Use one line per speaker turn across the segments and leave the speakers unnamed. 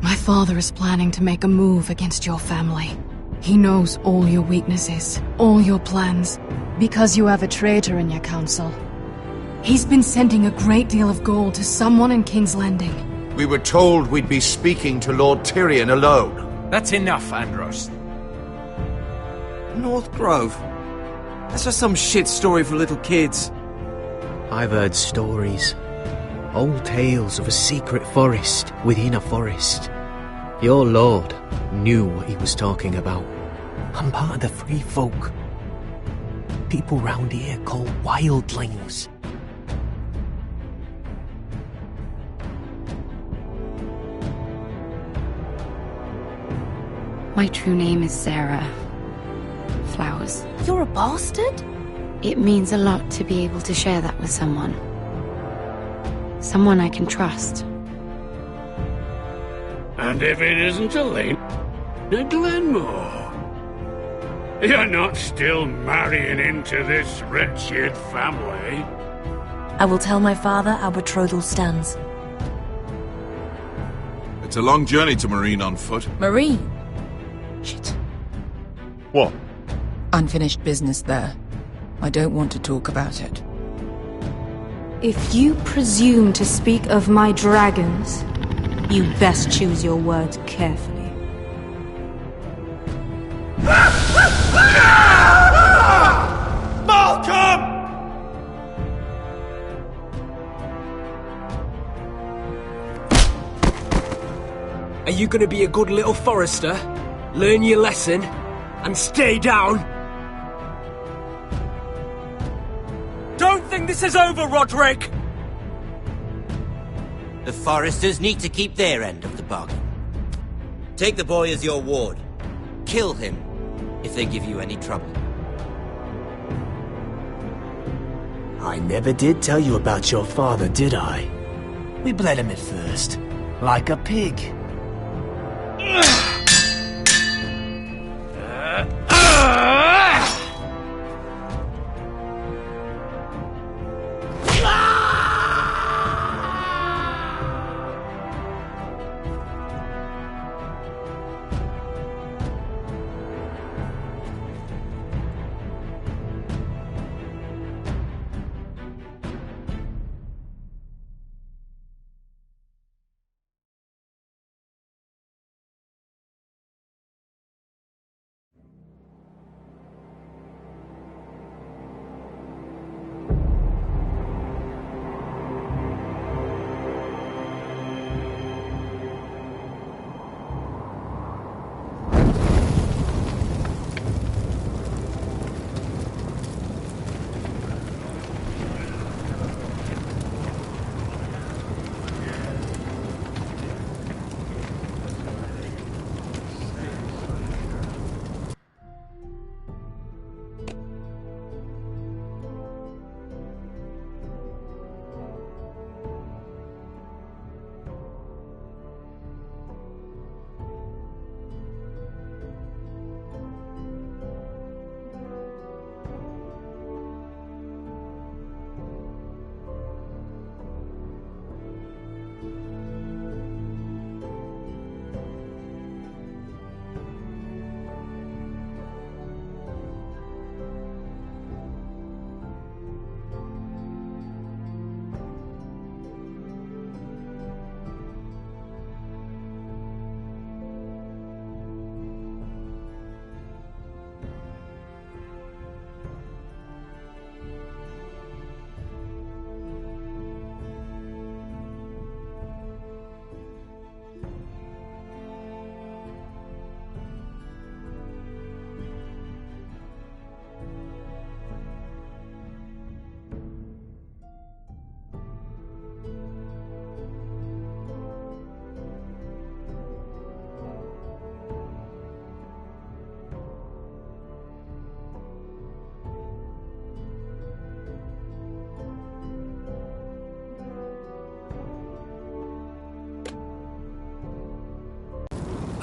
My father is planning to make a move against your family. He knows all your weaknesses, all your plans, because you have a traitor in your council. He's been sending a great deal of gold to someone in King's Landing.
We were told we'd be speaking to Lord Tyrion alone.
That's enough, Andros.
North Grove? That's just some shit story for little kids.
I've heard stories. Old tales of a secret forest within a forest. Your lord knew what he was talking about. I'm part of the free folk. People round here called wildlings.
My true name is Sarah Flowers.
You're a bastard?
It means a lot to be able to share that with someone. Someone I can trust.
And if it isn't Elaine, Glenmore. You're not still marrying into this wretched family.
I will tell my father our betrothal stands.
It's a long journey to Marine on foot.
Marine? Shit.
What?
Unfinished business there. I don't want to talk about it.
If you presume to speak of my dragons, you best choose your words carefully.
Malcolm!
Are you gonna be a good little forester? Learn your lesson? And stay down? Don't think this is over, Roderick!
The foresters need to keep their end of the bargain. Take the boy as your ward. Kill him if they give you any trouble.
I never did tell you about your father, did I? We bled him at first, like a pig.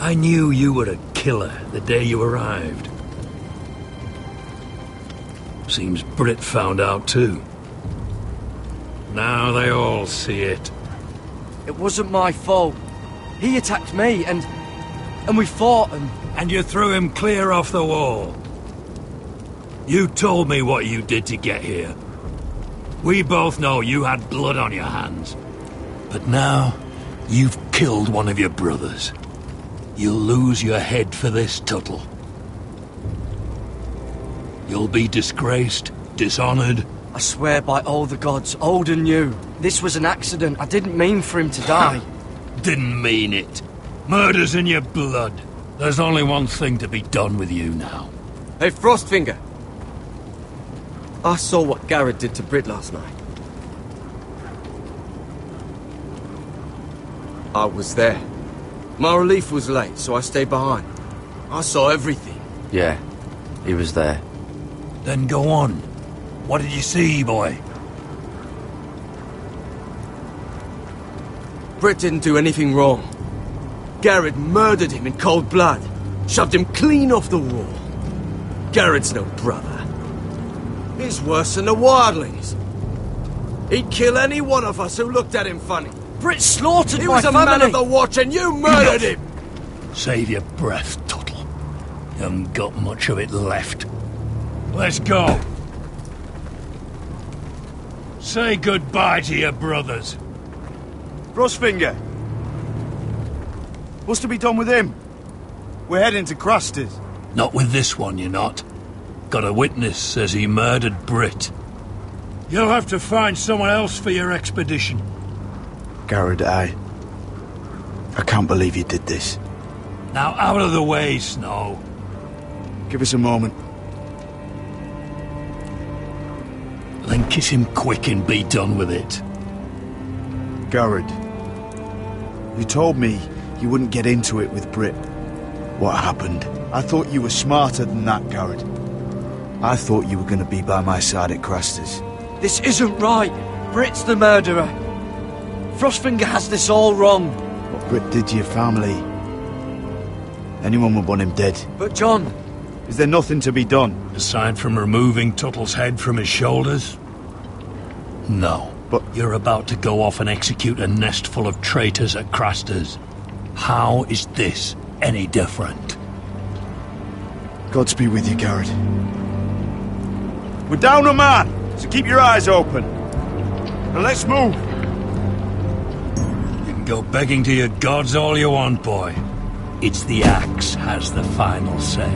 I knew you were a killer the day you arrived. Seems Britt found out too. Now they all see it.
It wasn't my fault. He attacked me, and we fought,
And you threw him clear off the wall. You told me what you did to get here. We both know you had blood on your hands. But now, you've killed one of your brothers. You'll lose your head for this, Tuttle. You'll be disgraced, dishonored.
I swear by all the gods, old and new, this was an accident. I didn't mean for him to die.
Didn't mean it. Murder's in your blood. There's only one thing to be done with you now.
Hey, Frostfinger. I saw what Garrett did to Brit last night. I was there. My relief was late, so I stayed behind. I saw everything.
Yeah, he was there.
Then go on. What did you see, boy?
Brit didn't do anything wrong. Garrett murdered him in cold blood. Shoved him clean off the wall. Garrett's no brother. He's worse than the wildlings. He'd kill any one of us who looked at him funny. Brit slaughtered my family! He was a man of the watch and you murdered him!
Save your breath, Tuttle. You haven't got much of it left. Let's go. Say goodbye to your brothers.
Frostfinger. What's to be done with him? We're heading to Craster's.
Not with this one, you're not. Got a witness says he murdered Brit. You'll have to find someone else for your expedition.
Garrett, I can't believe you did this.
Now out of the way, Snow.
Give us a moment.
Then kiss him quick and be done with it.
Garrett, you told me you wouldn't get into it with Brit. What happened? I thought you were smarter than that, Garrett. I thought you were going to be by my side at Craster's.
This isn't right. Brit's the murderer. Frostfinger has this all wrong.
What Brit did to your family. Anyone would want him dead.
But John...
Is there nothing to be done?
Aside from removing Tuttle's head from his shoulders? No.
But
you're about to go off and execute a nest full of traitors at Craster's. How is this any different?
Godspeed with you, Garrett. We're down a man, so keep your eyes open. Now let's move.
You can go begging to your gods all you want, boy. It's the axe has the final say.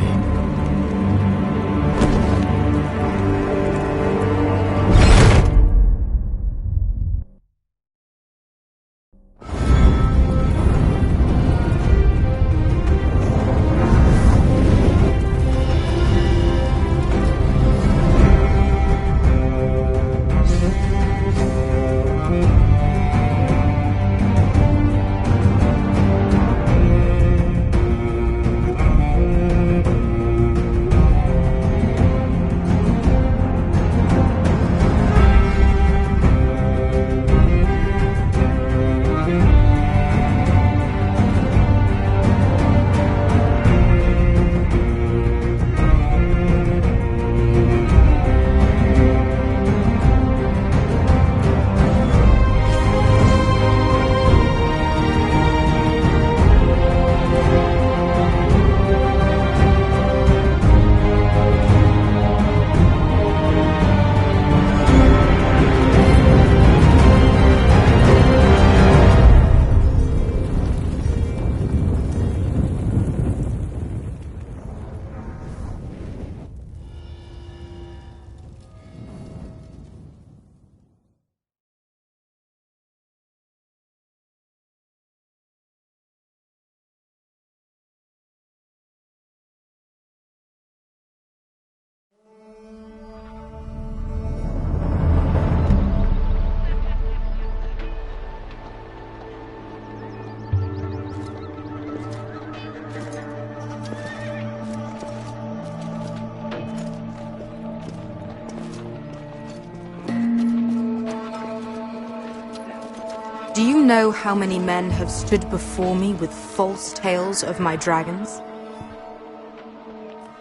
Do you know how many men have stood before me with false tales of my dragons?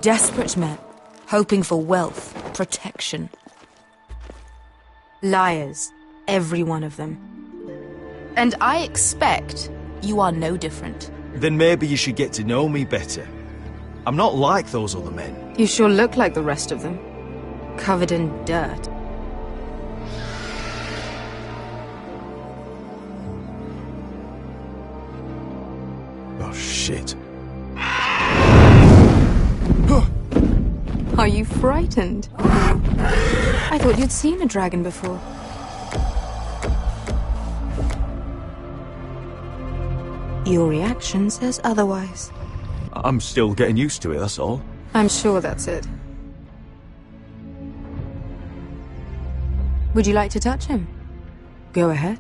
Desperate men, hoping for wealth, protection. Liars, every one of them. And I expect
you are no different.
Then maybe you should get to know me better. I'm not like those other men.
You sure look like the rest of them. Covered in dirt.
Oh, shit.
Are you frightened? I thought you'd seen a dragon before. Your reaction says otherwise.
I'm still getting used to it, that's all.
I'm sure that's it. Would you like to touch him? Go ahead.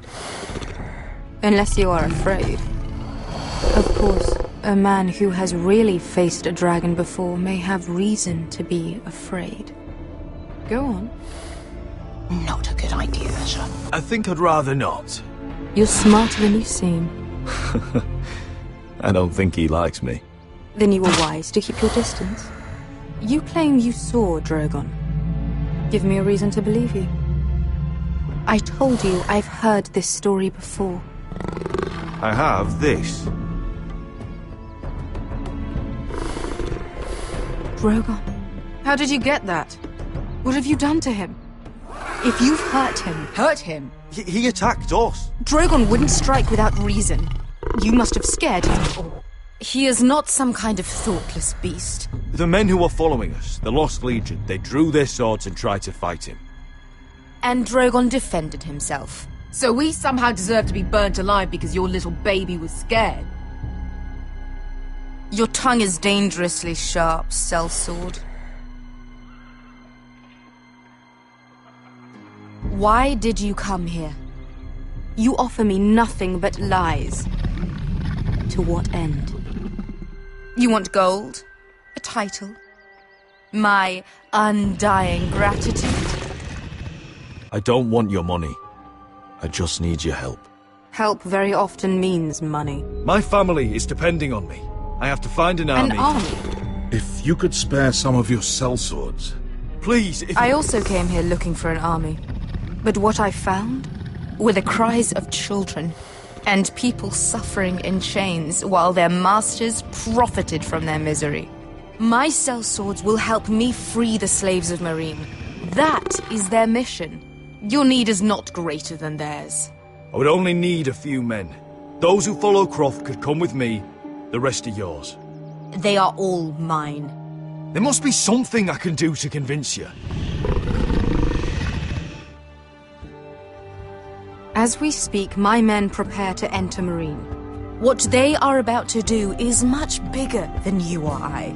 Unless you are afraid. Of course, a man who has really faced a dragon before may have reason to be afraid. Go on.
Not a good idea, Asher.
I think I'd rather not.
You're smarter than you seem.
I don't think he likes me.
Then you were wise to keep your distance. You claim you saw Drogon. Give me a reason to believe you. I told you I've heard this story before.
I have this.
Drogon. How did you get that? What have you done to him? If you've hurt him...
Hurt him?
He attacked us.
Drogon wouldn't strike without reason. You must have scared him, or... He is not some kind of thoughtless beast.
The men who were following us, the Lost Legion, they drew their swords and tried to fight him.
And Drogon defended himself.
So we somehow deserve to be burnt alive because your little baby was scared?
Your tongue is dangerously sharp, sellsword. Why did you come here? You offer me nothing but lies. To what end? You want gold? A title? My undying gratitude?
I don't want your money. I just need your help.
Help very often means money.
My family is depending on me. I have to find an army.
An army?
If you could spare some of your sellswords.
Please, if...
I also came here looking for an army. But what I found were the cries of children and people suffering in chains while their masters profited from their misery. My sellswords will help me free the slaves of Meereen. That is their mission. Your need is not greater than theirs.
I would only need a few men. Those who follow Croft could come with me. The rest are yours.
They are all mine.
There must be something I can do to convince you.
As we speak, my men prepare to enter Meereen. What they are about to do is much bigger than you or I.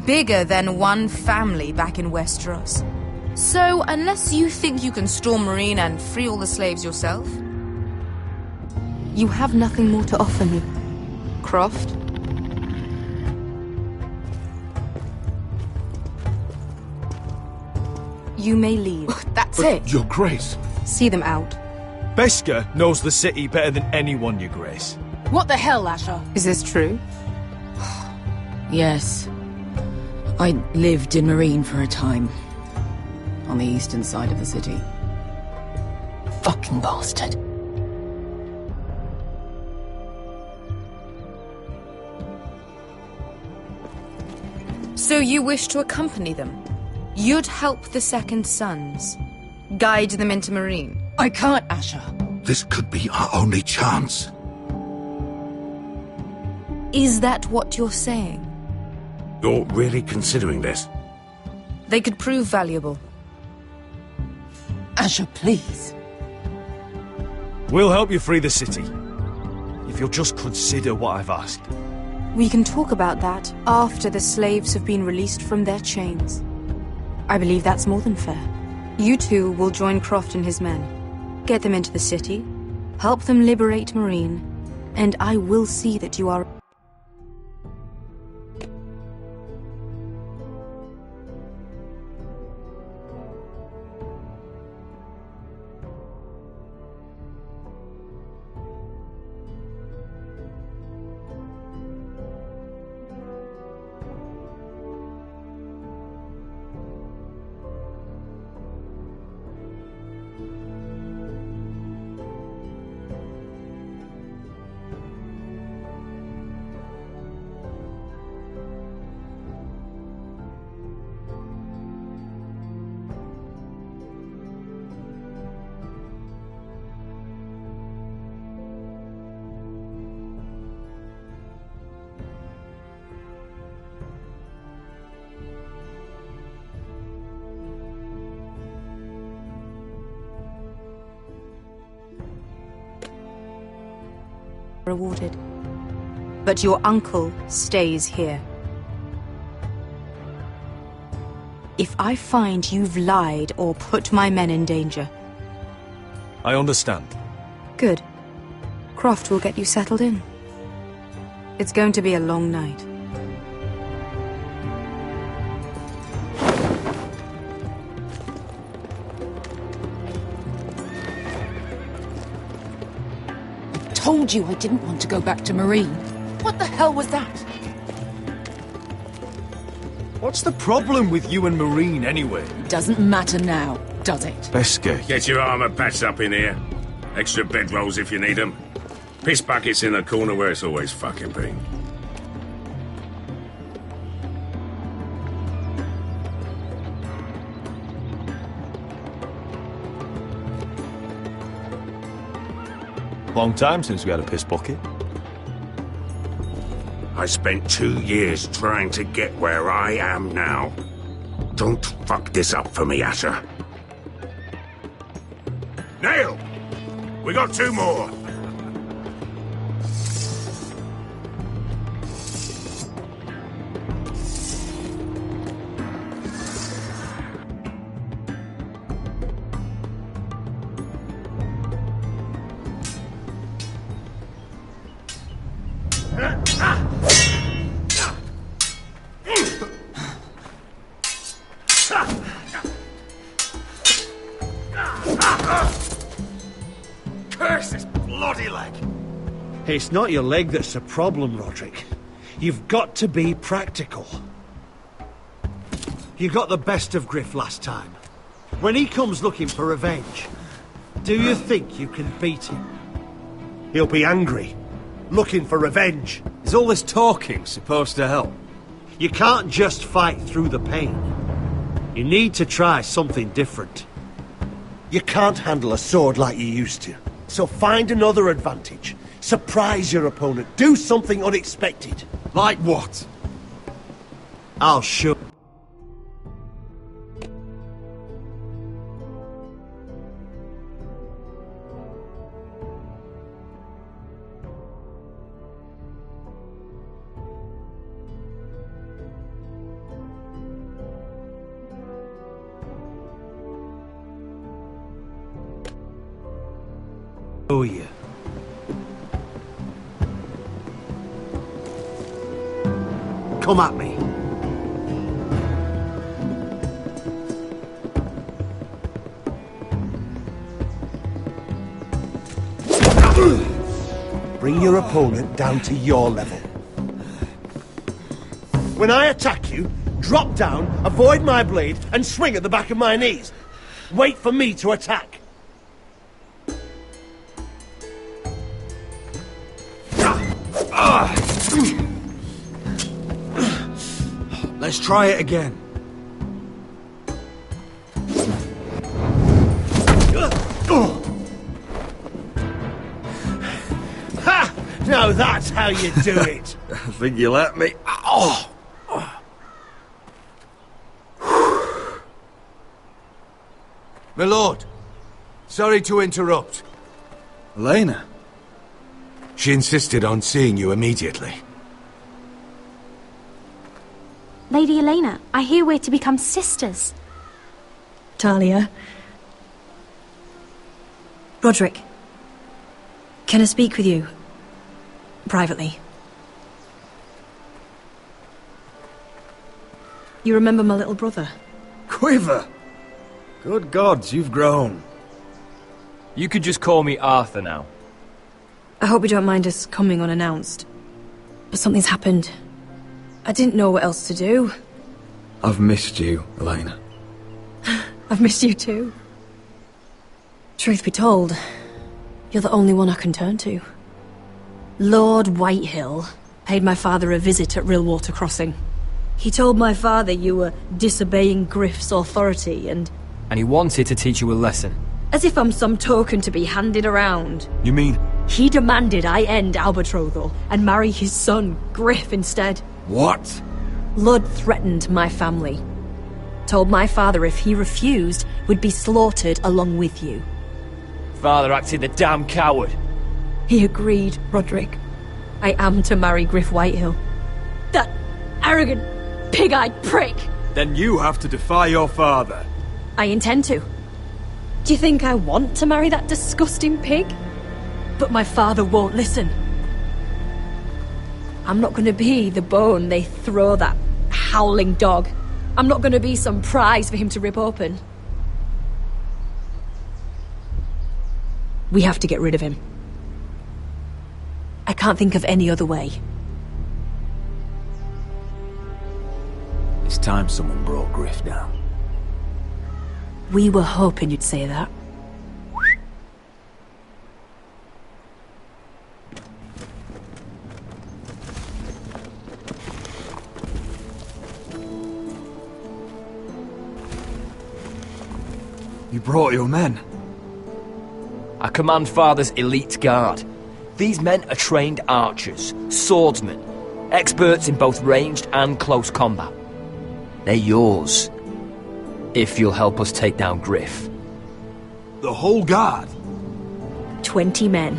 Bigger than one family back in Westeros. So, unless you think you can storm Meereen and free all the slaves yourself, you have nothing more to offer me. Croft? You may leave.
That's it.
Your Grace.
See them out.
Beskar knows the city better than anyone, Your Grace.
What the hell, Asher?
Is this true?
Yes. I lived in Meereen for a time. On the eastern side of the city.
Fucking bastard.
So you wish to accompany them? You'd help the Second Sons? Guide them into Meereen?
I can't, Asher.
This could be our only chance.
Is that what you're saying?
You're really considering this?
They could prove valuable.
Asher, please.
We'll help you free the city. If you'll just consider what I've asked.
We can talk about that after the slaves have been released from their chains. I believe that's more than fair. You two will join Croft and his men. Get them into the city, help them liberate Meereen, and I will see that you are... rewarded. But your uncle stays here. If I find you've lied or put my men in danger...
I understand.
Good. Croft will get you settled in. It's going to be a long night.
Told you I didn't want to go back to Marine. What the hell was that?
What's the problem with you and Marine, anyway?
Doesn't matter now, does it?
Beske.
Get your armor patched up in here. Extra bedrolls if you need them. Piss buckets in the corner where it's always fucking been.
Long time since we had a piss bucket.
I spent 2 years trying to get where I am now. Don't fuck this up for me, Asher. Nail! We got 2 more!
Curse this bloody leg!
It's not your leg that's the problem, Roderick. You've got to be practical. You got the best of Griff last time. When he comes looking for revenge, do you think you can beat him? He'll be angry, looking for revenge.
Is all this talking supposed to help?
You can't just fight through the pain. You need to try something different. You can't handle a sword like you used to. So find another advantage. Surprise your opponent. Do something unexpected.
Like what?
I'll show. Oh, yeah. Come at me. Bring your opponent down to your level. When I attack you, drop down, avoid my blade, and swing at the back of my knees. Wait for me to attack.
Let's try it again.
Ha! Now that's how you do it.
I think you let me. Oh!
My lord, sorry to interrupt.
Elena?
She insisted on seeing you immediately.
Lady Elena, I hear we're to become sisters.
Talia. Roderick. Can I speak with you? Privately. You remember my little brother?
Quiver! Good gods, you've grown.
You could just call me Arthur now.
I hope you don't mind us coming unannounced. But something's happened. I didn't know what else to do.
I've missed you, Elena.
I've missed you too. Truth be told, you're the only one I can turn to. Lord Whitehill paid my father a visit at Rillwater Crossing. He told my father you were disobeying Griff's authority and
he wanted to teach you a lesson.
As if I'm some token to be handed around.
You mean?
He demanded I end Albetrothal and marry his son, Griff, instead.
What?
Lud threatened my family. Told my father if he refused, we'd be slaughtered along with you.
Father acted the damn coward.
He agreed, Roderick. I am to marry Griff Whitehill. That arrogant, pig-eyed prick!
Then you have to defy your father.
I intend to. Do you think I want to marry that disgusting pig? But my father won't listen. I'm not gonna be the bone they throw that howling dog. I'm not gonna be some prize for him to rip open. We have to get rid of him. I can't think of any other way.
It's time someone brought Griff down.
We were hoping you'd say that.
You brought your men.
I command Father's elite guard. These men are trained archers, swordsmen, experts in both ranged and close combat. They're yours, if you'll help us take down Griff.
The whole guard?
20 men.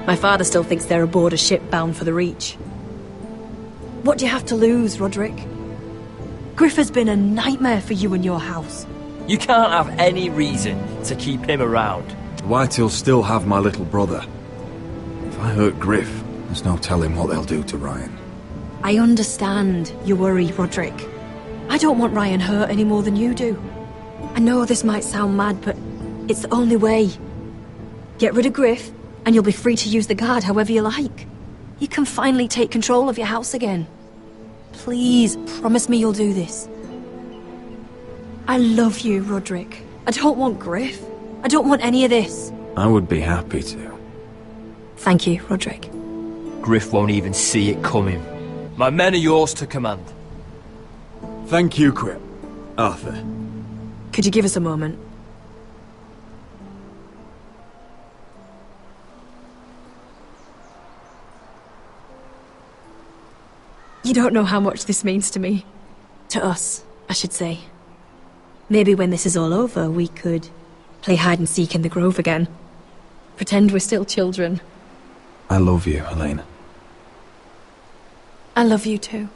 My father still thinks they're aboard a ship bound for the Reach. What do you have to lose, Roderick? Griff has been a nightmare for you and your house.
You can't have any reason to keep him around.
The Whitehills still have my little brother. If I hurt Griff, there's no telling what they'll do to Ryan.
I understand your worry, Roderick. I don't want Ryan hurt any more than you do. I know this might sound mad, but it's the only way. Get rid of Griff, and you'll be free to use the guard however you like. You can finally take control of your house again. Please, promise me you'll do this. I love you, Roderick. I don't want Griff. I don't want any of this.
I would be happy to.
Thank you, Roderick.
Griff won't even see it coming. My men are yours to command.
Thank you, Quip. Arthur.
Could you give us a moment? You don't know how much this means to me. To us, I should say. Maybe when this is all over, we could play hide and seek in the grove again. Pretend we're still children.
I love you, Elena.
I love you too.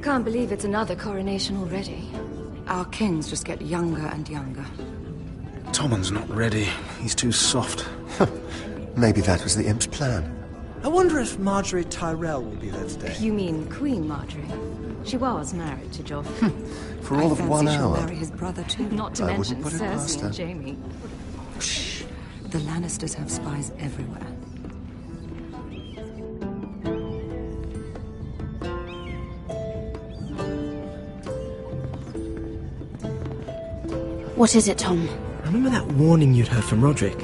Can't believe it's another coronation already. Our kings just get younger and younger.
Tommen's not ready. He's too soft.
Maybe that was the imp's plan.
I wonder if Marjorie Tyrell will be there today.
You mean Queen Marjorie? She was married to Joffrey.
For all of 1
she'll
hour.
marry his brother too. Not to
I
mention
wouldn't put it past
Cersei
her.
and Jaime. Shh. The Lannisters have spies everywhere.
What is it, Tom?
Remember that warning you'd heard from Roderick?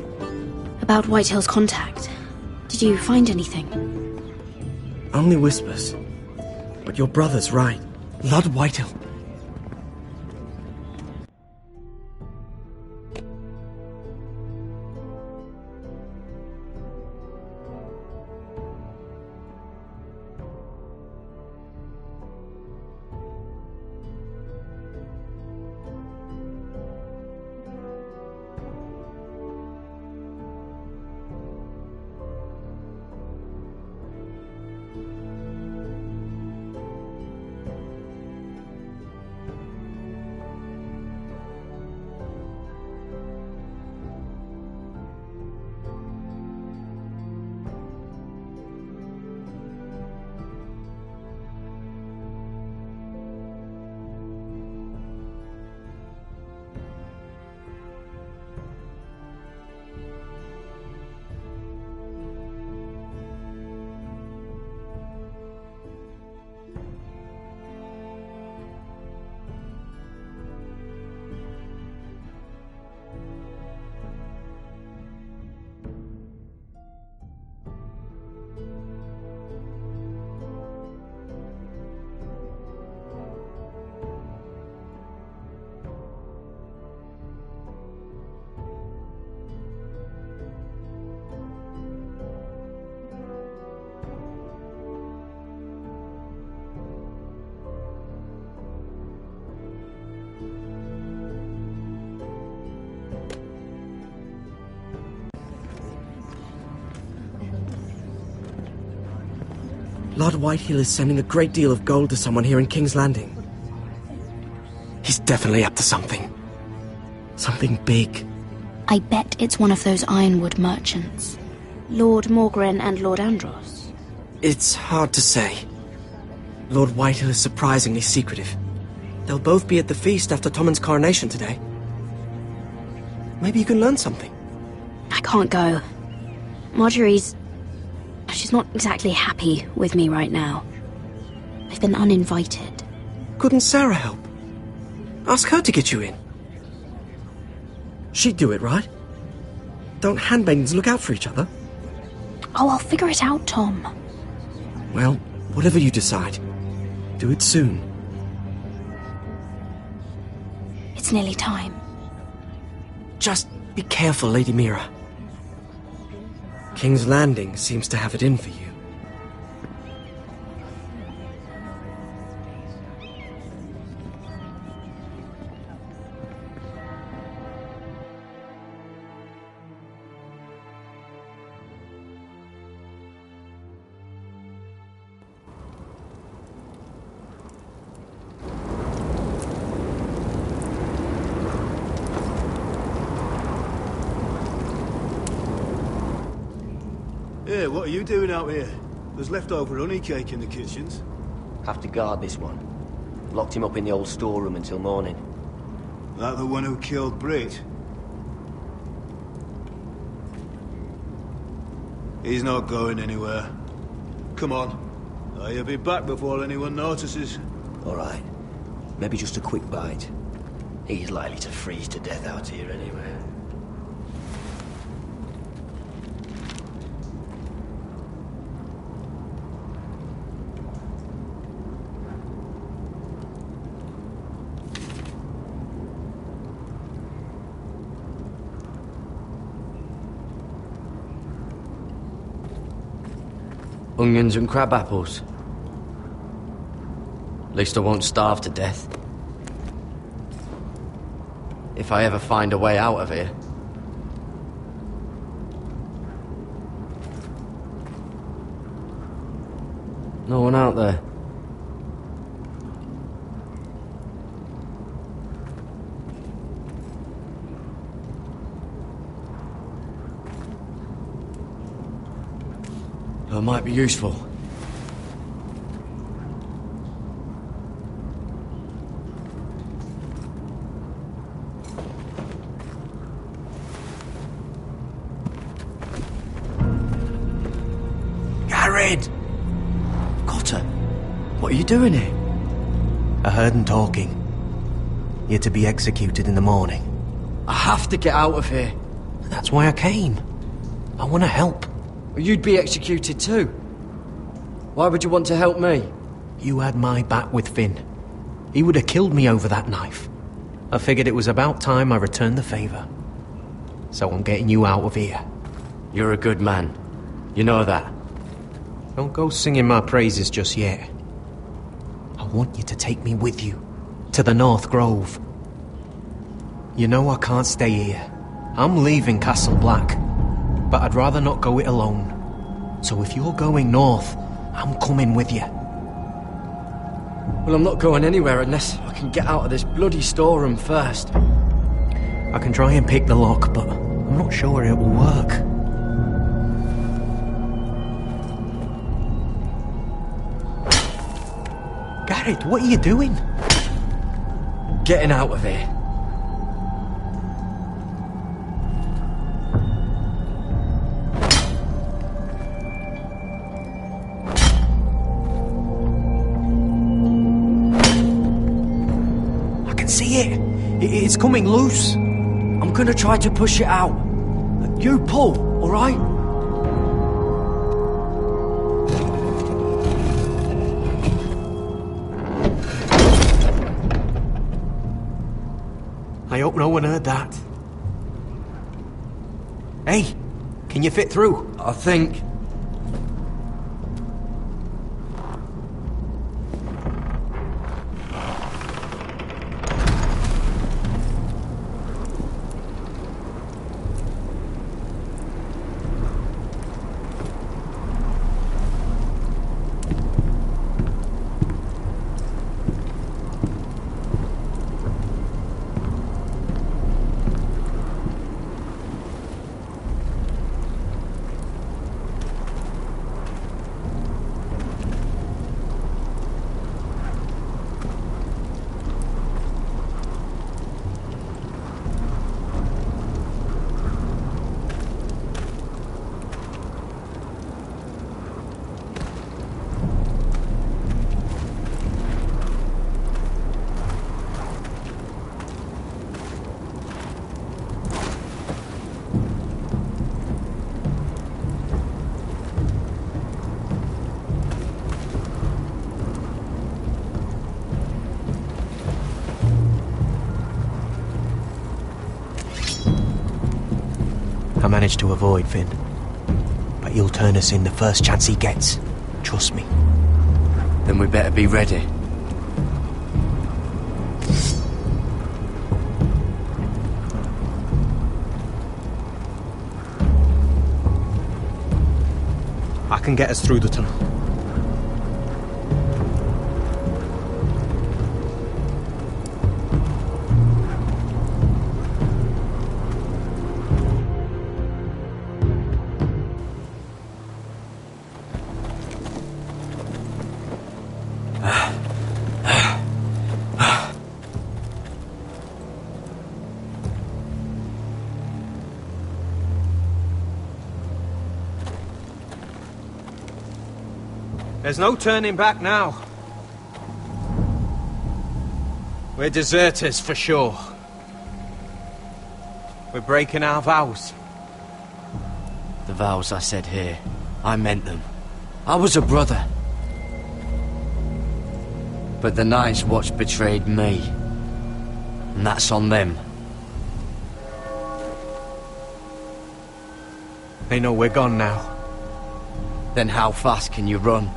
About Whitehill's contact. Did you find anything?
Only whispers. But your brother's right. Lord Whitehill. Lord Whitehill is sending a great deal of gold to someone here in King's Landing. He's definitely up to something. Something big.
I bet it's one of those ironwood merchants. Lord Morgren and Lord Andros.
It's hard to say. Lord Whitehill is surprisingly secretive. They'll both be at the feast after Tommen's coronation today. Maybe you can learn something.
I can't go. Marjorie's... she's not exactly happy with me right now. I've been uninvited.
Couldn't Sarah help? Ask her to get you in. She'd do it, right? Don't handmaidens look out for each other?
Oh, I'll figure it out, Tom.
Well, whatever you decide, do it soon.
It's nearly time.
Just be careful, Lady Mira. King's Landing seems to have it in for you.
Hey, what are you doing out here? There's leftover honey cake in the kitchens.
Have to guard this one. Locked him up in the old storeroom until morning.
That the one who killed Brit? He's not going anywhere. Come on. You'll be back before anyone notices.
All right. Maybe just a quick bite. He's likely to freeze to death out here anyway.
Onions and crab apples. At least I won't starve to death. If I ever find a way out of here. No one out there. That might be useful.
Garrett!
Cotter, what are you doing here?
I heard him talking. You're to be executed in the morning.
I have to get out of here.
That's why I came. I want to help.
You'd be executed too. Why would you want to help me?
You had my back with Finn. He would have killed me over that knife. I figured it was about time I returned the favor. So I'm getting you out of here.
You're a good man. You know that.
Don't go singing my praises just yet. I want you to take me with you. To the North Grove. You know I can't stay here. I'm leaving Castle Black. But I'd rather not go it alone. So if you're going north, I'm coming with you.
Well, I'm not going anywhere unless I can get out of this bloody storeroom first.
I can try and pick the lock, but I'm not sure it will work. Garrett, what are you doing?
Getting out of here.
See it? It's coming loose.
I'm gonna try to push it out. You pull, all right?
I hope no one heard that. Hey, can you fit through?
I think.
I managed to avoid Finn. But he'll turn us in the first chance he gets. Trust me.
Then we better be ready.
I can get us through the tunnel.
There's no turning back now. We're deserters for sure. We're breaking our vows.
The vows I said here, I meant them. I was a brother. But the Night's Watch betrayed me. And that's on them.
They know we're gone now.
Then how fast can you run?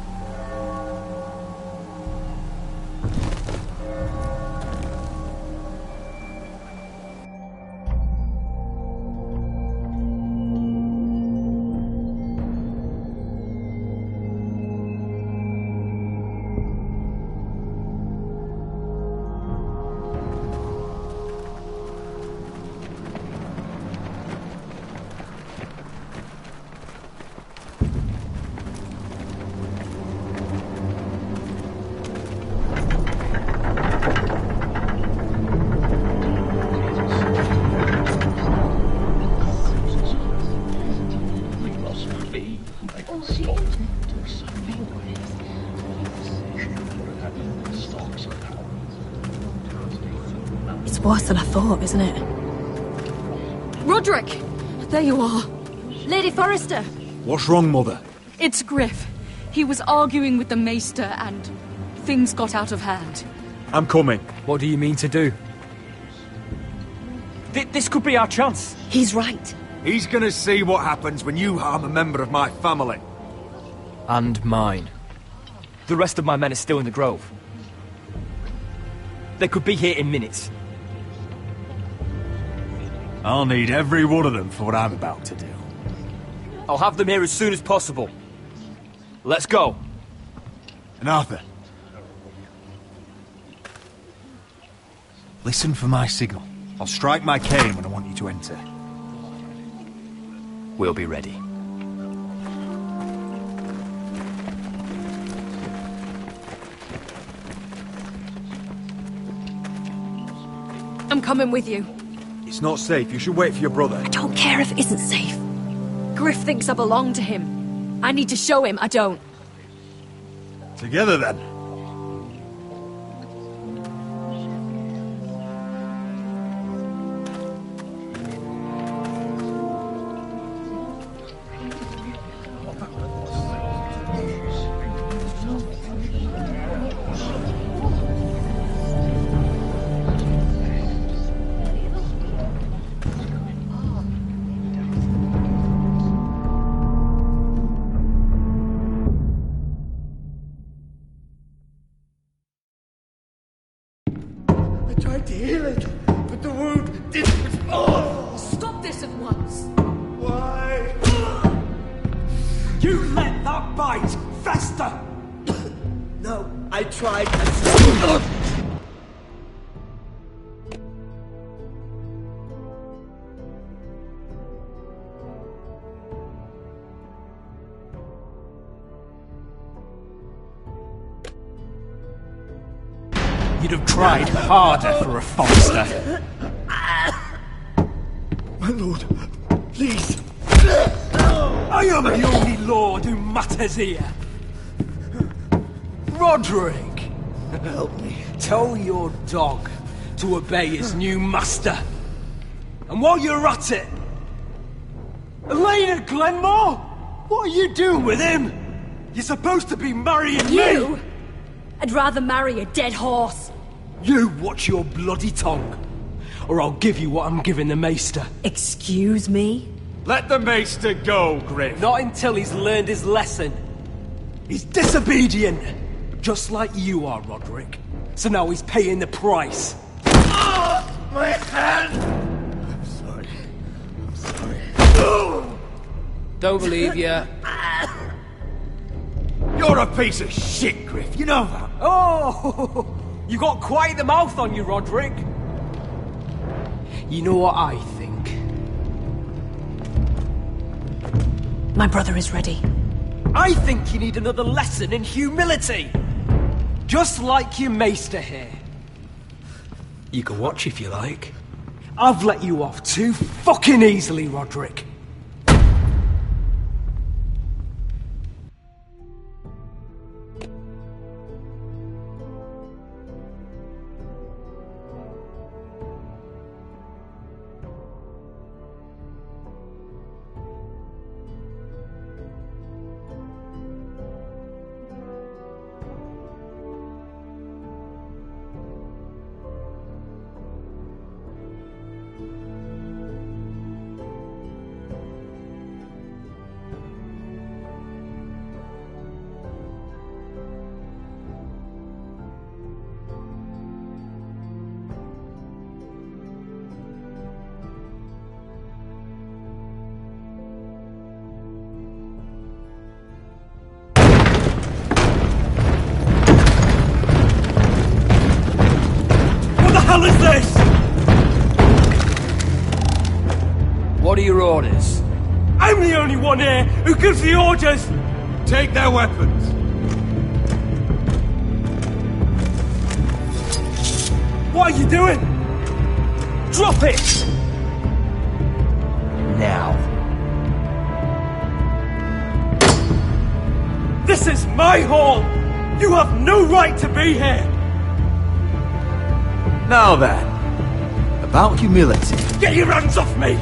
It's worse than I thought, isn't it?
Roderick! There you are.
Lady Forrester!
What's wrong, Mother?
It's Griff. He was arguing with the Maester and things got out of hand.
I'm coming.
What do you mean to do? This could be our chance.
He's right.
He's gonna see what happens when you harm a member of my family.
And mine. The rest of my men are still in the grove. They could be here in minutes.
I'll need every one of them for what I'm about to do.
I'll have them here as soon as possible. Let's go.
And Arthur, listen for my signal. I'll strike my cane when I want you to enter.
We'll be ready.
I'm coming with you.
It's not safe. You should wait for your brother.
I don't care if it isn't safe. Griff thinks I belong to him. I need to show him I don't.
Together, then.
To heal it, but the wound didn't. Oh!
Stop this at once!
Why? You let that bite fester! No, I tried.
You'd have tried harder for a Forrester.
My lord, please.
I am the only lord who matters here. Roderick!
Help me.
Tell your dog to obey his new master. And while you're at it... Elena Glenmore? What are you doing with him? You're supposed to be marrying
You?
me!
I'd rather marry a dead horse.
You watch your bloody tongue, or I'll give you what I'm giving the Maester.
Excuse me?
Let the maester go, Griff.
Not until he's learned his lesson. He's disobedient, just like you are, Roderick. So now he's paying the price.
My hand! I'm sorry. I'm sorry.
Don't believe you.
You're a piece of shit, Griff. You know that.
Oh, you got quite the mouth on you, Roderick. You know what I think?
My brother is ready.
I think you need another lesson in humility. Just like your maester here. You can watch if you like. I've let you off too fucking easily, Roderick. What the hell is this? What are your orders? I'm the only one here who gives the orders!
Take their weapons.
What are you doing? Drop it! Now. This is my hall! You have no right to be here!
Now then, about humility.
Get your hands off me!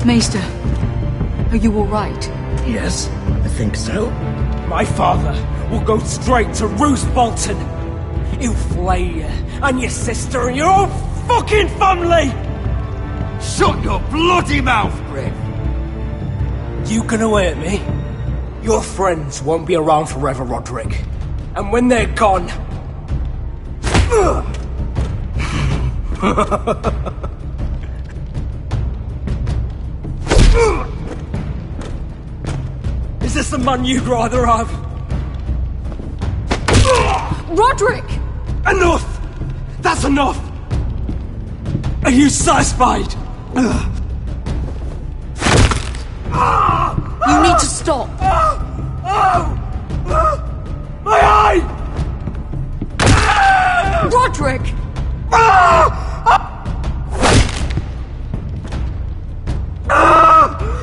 Maester, are you all right?
Yes, I think so.
My father will go straight to Roose Bolton. He'll flay you, and your sister, and your whole fucking family!
Shut your bloody mouth, Griff!
You can hurt me. Your friends won't be around forever, Roderick. And when they're gone... Is this the man you'd rather have?
Roderick!
Enough! That's enough! Are you satisfied?
You need to stop!
My eye!
Roderick!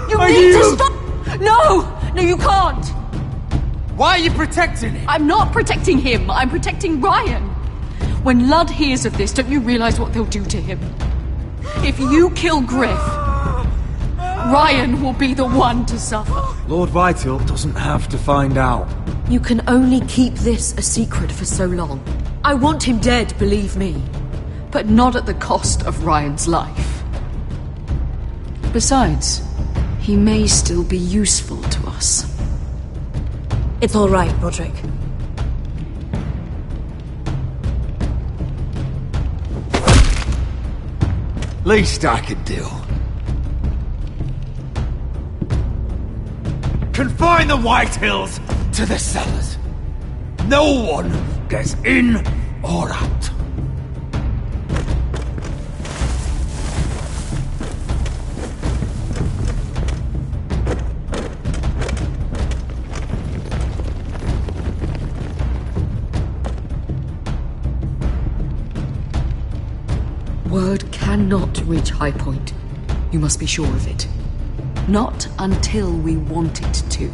You need to stop! No! No, you can't!
Why are you protecting him?
I'm not protecting him. I'm protecting Ryan. When Ludd hears of this, don't you realize what they'll do to him? If you kill Griff, Ryan will be the one to suffer.
Lord Whitehill doesn't have to find out.
You can only keep this a secret for so long. I want him dead, believe me. But not at the cost of Ryan's life. Besides, he may still be useful to us.
It's all right, Roderick.
Least I could do. Confine the Whitehills to the cellars. No one gets in or out.
Word cannot reach High Point. You must be sure of it. Not until we want it to.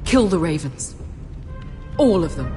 Kill the ravens. All of them.